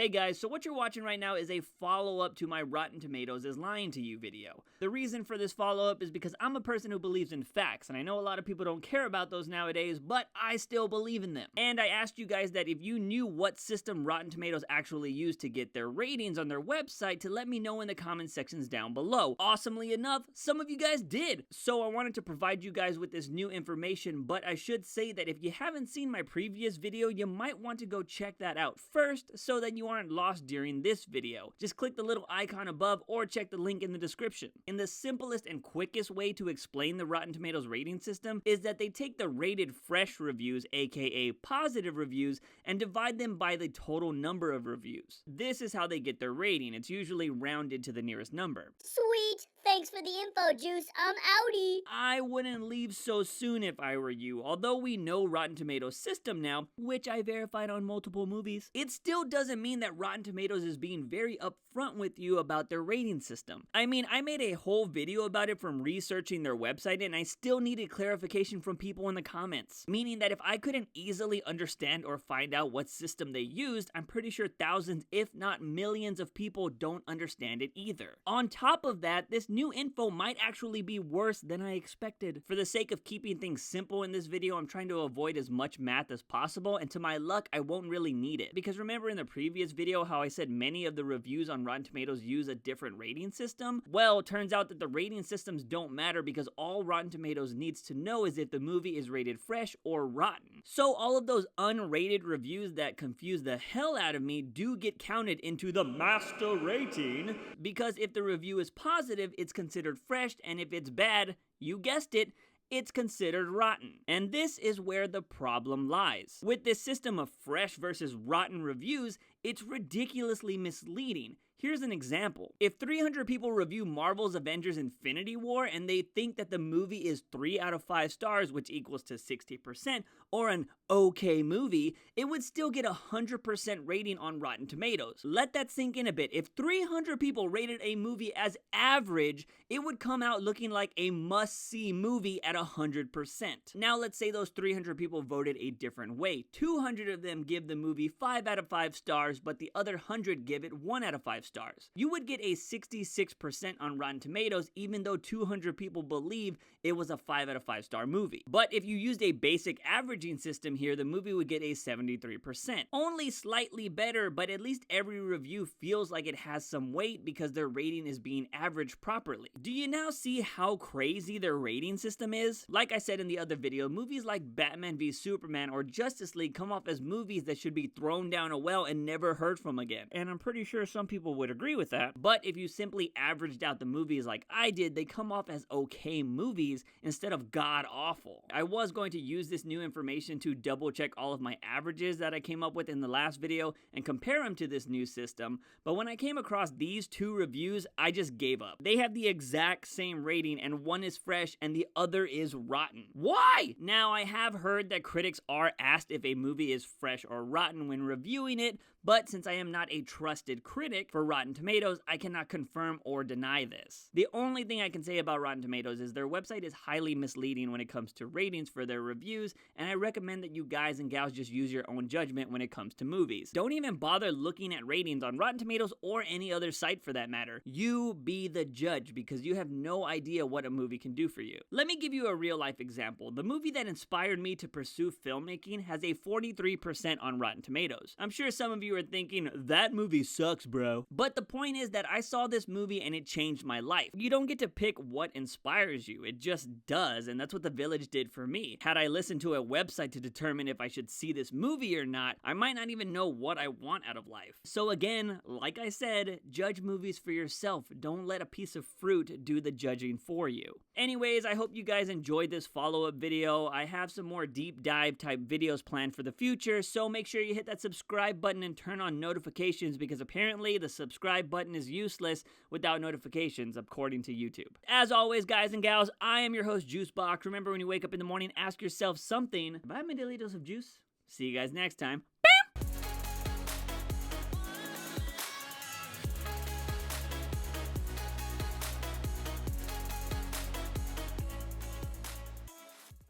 Hey guys, so what you're watching right now is a follow-up to my Rotten Tomatoes is lying to you video. The reason for this follow-up is because I'm a person who believes in facts, and I know a lot of people don't care about those nowadays, but I still believe in them. And I asked you guys that if you knew what system Rotten Tomatoes actually used to get their ratings on their website to let me know in the comment sections down below. Awesomely enough, some of you guys did. So I wanted to provide you guys with this new information, but I should say that if you haven't seen my previous video, you might want to go check that out first so that you aren't lost during this video. Just click the little icon above or check the link in the description. And the simplest and quickest way to explain the Rotten Tomatoes rating system is that they take the rated fresh reviews, aka positive reviews, and divide them by the total number of reviews. This is how they get their rating. It's usually rounded to the nearest number. Sweet! Thanks for the info, Juice. I'm outie! I wouldn't leave so soon if I were you. Although we know Rotten Tomatoes' system now, which I verified on multiple movies, it still doesn't mean that Rotten Tomatoes is being very upfront with you about their rating system. I mean, I made a whole video about it from researching their website, and I still needed clarification from people in the comments. Meaning that if I couldn't easily understand or find out what system they used, I'm pretty sure thousands, if not millions of people don't understand it either. On top of that, this new info might actually be worse than I expected. For the sake of keeping things simple in this video, I'm trying to avoid as much math as possible, and to my luck, I won't really need it. Because remember in the previous video how I said many of the reviews on Rotten Tomatoes use a different rating system? Well, it turns out that the rating systems don't matter because all Rotten Tomatoes needs to know is if the movie is rated fresh or rotten. So all of those unrated reviews that confuse the hell out of me do get counted into the master rating, because if the review is positive, it's considered fresh, and if it's bad, you guessed it, it's considered rotten. And this is where the problem lies. With this system of fresh versus rotten reviews, it's ridiculously misleading. Here's an example. If 300 people review Marvel's Avengers Infinity War and they think that the movie is 3 out of 5 stars, which equals to 60%, or an okay movie, it would still get a 100% rating on Rotten Tomatoes. Let that sink in a bit. If 300 people rated a movie as average, it would come out looking like a must-see movie at 100%. Now let's say those 300 people voted a different way. 200 of them give the movie 5 out of 5 stars, but the other 100 give it 1 out of 5 stars. You would get a 66% on Rotten Tomatoes even though 200 people believe it was a 5 out of 5 star movie. But if you used a basic averaging system here, the movie would get a 73%. Only slightly better, but at least every review feels like it has some weight because their rating is being averaged properly. Do you now see how crazy their rating system is? Like I said in the other video, movies like Batman v Superman or Justice League come off as movies that should be thrown down a well and never heard from again. And I'm pretty sure some people would agree with that. But if you simply averaged out the movies like I did, they come off as okay movies instead of god-awful. I was going to use this new information to double check all of my averages that I came up with in the last video and compare them to this new system, but when I came across these two reviews, I just gave up. They have the exact same rating and one is fresh and the other is rotten. Why? Now, I have heard that critics are asked if a movie is fresh or rotten when reviewing it, but since I am not a trusted critic for Rotten Tomatoes, I cannot confirm or deny this. The only thing I can say about Rotten Tomatoes is their website is highly misleading when it comes to ratings for their reviews, and I recommend that you guys and gals just use your own judgment when it comes to movies. Don't even bother looking at ratings on Rotten Tomatoes or any other site for that matter. You be the judge because you have no idea what a movie can do for you. Let me give you a real life example. The movie that inspired me to pursue filmmaking has a 43% on Rotten Tomatoes. I'm sure some of you are thinking, that movie sucks, bro. But the point is that I saw this movie and it changed my life. You don't get to pick what inspires you. It just does, and that's what The Village did for me. Had I listened to a website to determine if I should see this movie or not, I might not even know what I want out of life. So again, like I said, judge movies for yourself. Don't let a piece of fruit do the judging for you. Anyways, I hope you guys enjoyed this follow-up video. I have some more deep dive type videos planned for the future, so make sure you hit that subscribe button and turn on notifications because apparently the subscribe button is useless without notifications, according to YouTube. As always, guys and gals, I am your host, JUICEbox. Remember, when you wake up in the morning, ask yourself something. Have I had my daily dose of juice? See you guys next time.